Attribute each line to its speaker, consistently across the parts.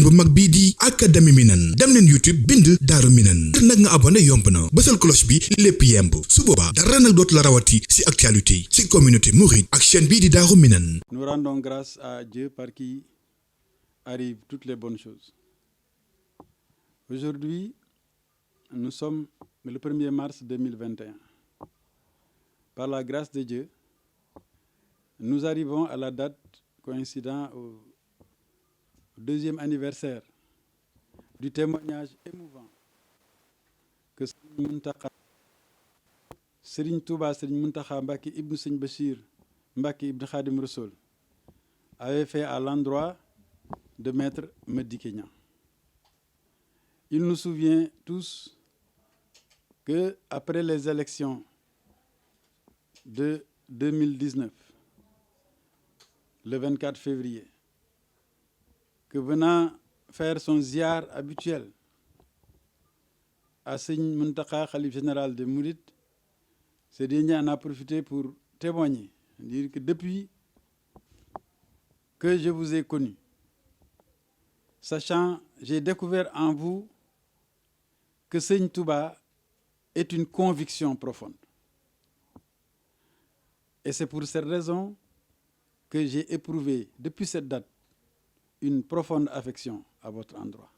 Speaker 1: bu mag bii di Académie Minane dem leen YouTube bind Daaru Minane ngir nag nga abonné yomb na bësal cloche bi lépp yemb su boobaa dara nag dootu la rawati ci actualité ci communauté mouride ak chaîne bii di Daaru Minane.
Speaker 2: Nous rendons grâce à Dieu par qui arrivent toutes les bonnes choses. Aujourd'hui, nous sommes le 1er mars 2021. Par la grâce de Dieu, nous arrivons à la date coïncidant au deuxième anniversaire du témoignage émouvant que Serigne Touba Serigne Mountakha Mbacké Ibn Serigne Bachir Mbacké Ibn Khadim Rassoul avait fait à l'endroit de Maître Madické Niang. Il nous souvient tous que après les élections de 2019, le 24 février, que venant faire son ziar habituel à Serigne Mountakha, khalife général des Mourides, Serigne Niang en a profité pour témoigner, dire que depuis que je vous ai connu, sachant, j'ai découvert en vous que Serigne Touba est une conviction profonde. Et c'est pour cette raison que j'ai éprouvé depuis cette date une profonde affection à votre endroit.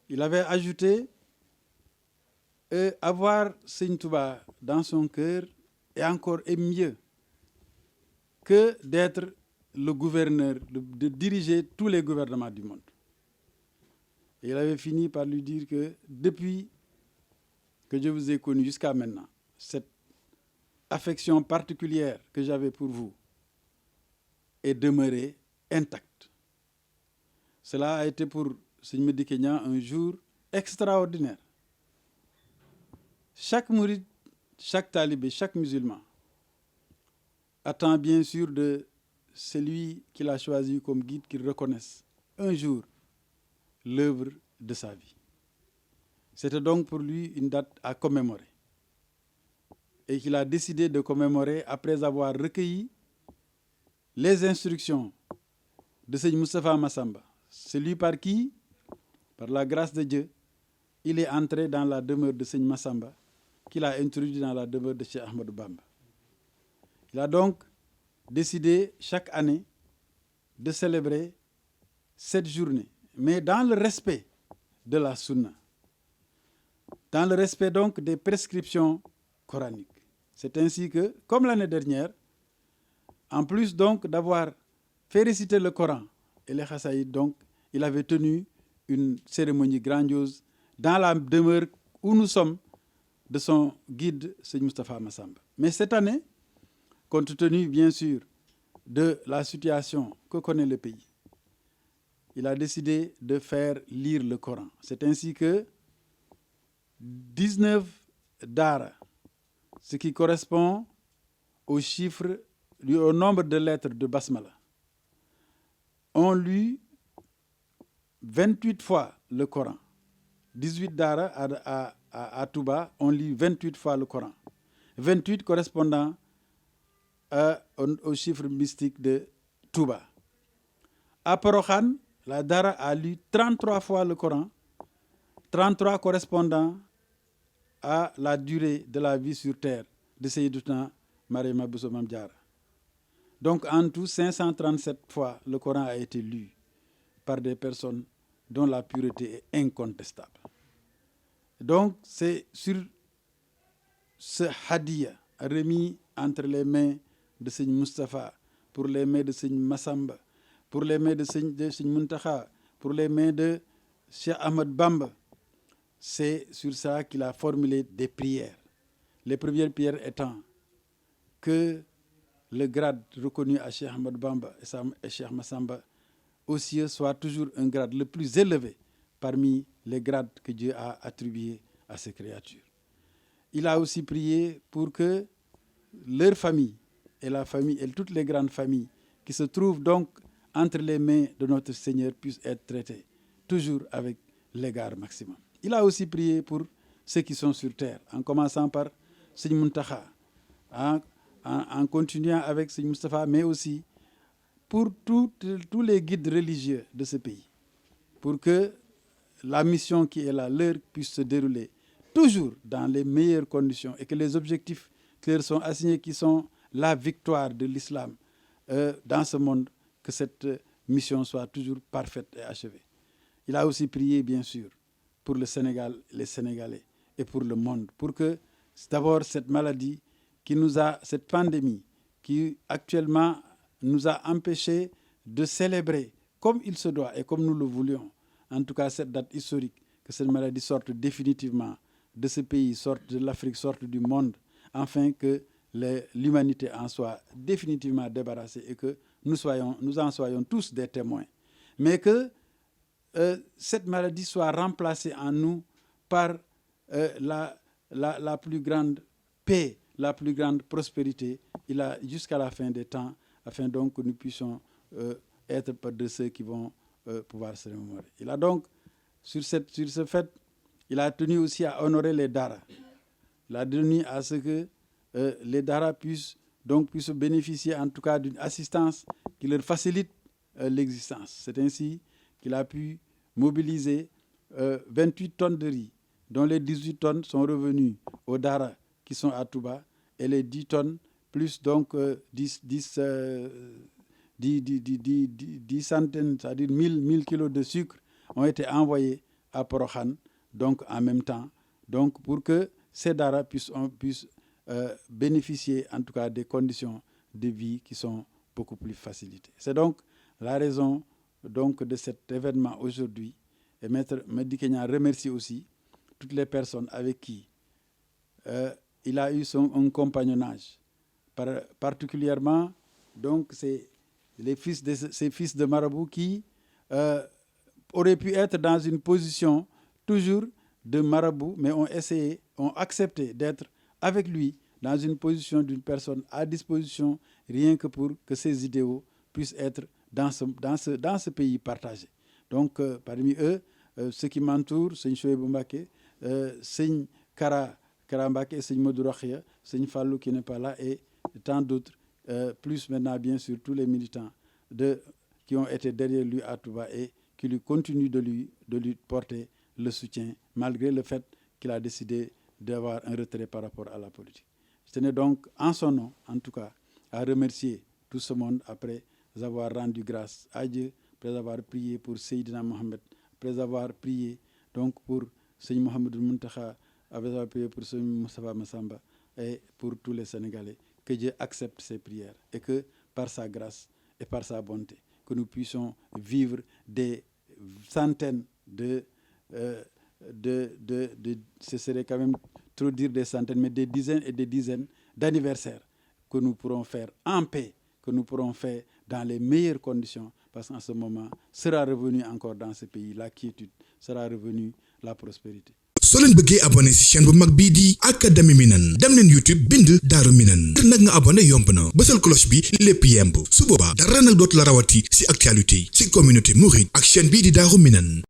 Speaker 2: Il avait ajouté avoir Serigne Touba dans son cœur est encore et mieux que d'être le gouverneur, de diriger tous les gouvernements du monde. Et il avait fini par lui dire que depuis que je vous ai connu jusqu'à maintenant, cette affection particulière que j'avais pour vous est demeurée intacte. Cela a été pour Serigne Madické Niang un jour extraordinaire. Chaque mouride, chaque talibé, chaque musulman attend bien sûr de celui qu'il a choisi comme guide qu'il reconnaisse un jour l'œuvre de sa vie. C'était donc pour lui une date à commémorer et qu'il a décidé de commémorer après avoir recueilli les instructions de Serigne Moustapha Massamba, celui par qui, par la grâce de Dieu, il est entré dans la demeure de Serigne Massamba, qu'il a introduit dans la demeure de Cheikh Ahmadou Bamba. Il a donc décidé chaque année de célébrer cette journée, mais dans le respect de la sunna, dans le respect donc des prescriptions coraniques. C'est ainsi que, comme l'année dernière, en plus donc d'avoir fait réciter le Coran et les Khassaïd, donc, il avait tenu une cérémonie grandiose dans la demeure où nous sommes de son guide, Serigne Moustapha Massamba. Mais cette année, compte tenu bien sûr de la situation que connaît le pays, il a décidé de faire lire le Coran. C'est ainsi que 19 daara, ce qui correspond au chiffre, au nombre de lettres de Basmala, ont lu 28 fois le Coran. 18 daara à Touba ont lu 28 fois le Coran. 28 correspondant au chiffre mystique de Touba. À Porokhane, la daara a lu 33 fois le Coran, 33 correspondant à la durée de la vie sur terre de Seyyidatuna Mariama Bousso Mame Diarra. Donc en tout, 537 fois le Coran a été lu par des personnes dont la pureté est incontestable. Donc c'est sur ce hadiya remis entre les mains de Serigne Moustapha, pour les mains de Serigne Massamba, pour les mains de Serigne Mountakha, pour les mains de Cheikh Ahmad Bamba, c'est sur ça qu'il a formulé des prières. Les premières prières étant que le grade reconnu à Cheikh Ahmad Bamba et Cheikh Massamba aux cieux soit toujours un grade le plus élevé parmi les grades que Dieu a attribués à ses créatures. Il a aussi prié pour que leur famille et toutes les grandes familles qui se trouvent donc entre les mains de notre Seigneur puissent être traitées toujours avec l'égard maximum. Il a aussi prié pour ceux qui sont sur terre, en commençant par Serigne Mountakha, en continuant avec Serigne Moustapha, mais aussi pour tous les guides religieux de ce pays. pour que la mission qui est la leur puisse se dérouler toujours dans les meilleures conditions et que les objectifs qui leur sont assignés, qui sont la victoire de l'islam dans ce monde, que cette mission soit toujours parfaite et achevée. Il a aussi prié, bien sûr, pour le Sénégal, les Sénégalais et pour le monde, pour que d'abord cette maladie cette pandémie qui actuellement nous a empêchés de célébrer comme il se doit et comme nous le voulions, en tout cas cette date historique, que cette maladie sorte définitivement de ce pays, sorte de l'Afrique, sorte du monde, afin que l'humanité en soit définitivement débarrassée et que nous en soyons tous des témoins. Mais que cette maladie soit remplacée en nous par la plus grande paix, la plus grande prospérité, jusqu'à la fin des temps, afin donc que nous puissions être de ceux qui vont pouvoir se remémorer. Il a donc, sur ce fait, il a tenu aussi à honorer les daras. Il a tenu à ce que les daras puissent bénéficier en tout cas d'une assistance qui leur facilite l'existence. C'est ainsi qu'il a pu mobiliser 28 tonnes de riz, dont les 18 tonnes sont revenues aux daras qui sont à Touba, et les 10 tonnes, plus donc 10 centaines, c'est-à-dire 1000 kilos de sucre, ont été envoyés à Porokhan, donc en même temps, donc pour que ces daras puissent bénéficier en tout cas des conditions de vie qui sont beaucoup plus facilitées. C'est donc la raison donc de cet événement aujourd'hui. Et Maître Mady Kenya remercie aussi toutes les personnes avec qui il a eu un compagnonnage. Particulièrement, donc, c'est ces fils de marabout qui auraient pu être dans une position toujours de marabout, mais ont accepté d'être avec lui dans une position d'une personne à disposition, rien que pour que ces idéaux puissent être dans ce pays partagé. Donc, parmi eux, ceux qui m'entourent, Seigne Chouaïbou Mbacké, Seigne Kara Mbacké, Seigne Modou Rokhaya, Seigne Fallou qui n'est pas là, et tant d'autres, plus maintenant bien sûr tous les militants qui ont été derrière lui à Touba et qui lui continuent de lui porter le soutien, malgré le fait qu'il a décidé d'avoir un retrait par rapport à la politique. Je tenais donc, en son nom, en tout cas, à remercier tout ce monde après avoir rendu grâce à Dieu, après avoir prié pour Seydina Mohamed, après avoir prié donc pour Seigne Mohamed Muntakha, après avoir prié pour Seigne Moustapha Massamba et pour tous les Sénégalais, que Dieu accepte ces prières et que par sa grâce et par sa bonté, que nous puissions vivre des centaines ce serait quand même trop dire des centaines, mais des dizaines et des dizaines d'anniversaires que nous pourrons faire en paix, que nous pourrons faire dans les meilleures conditions, parce qu'en ce moment, sera revenu encore dans ce pays la quiétude, sera revenue la prospérité.
Speaker 1: soo leen bëggee abonné ci chaîne bu mag bii di Académie Minane dem leen YouTube bind Daaru Minane ngir nag nga abonné yomb na bësal cloche bi lépp yemb su boobaa dara nag dootu la rawati ci actualité ci communauté mouride ak chaîne bii di Daaru Minane.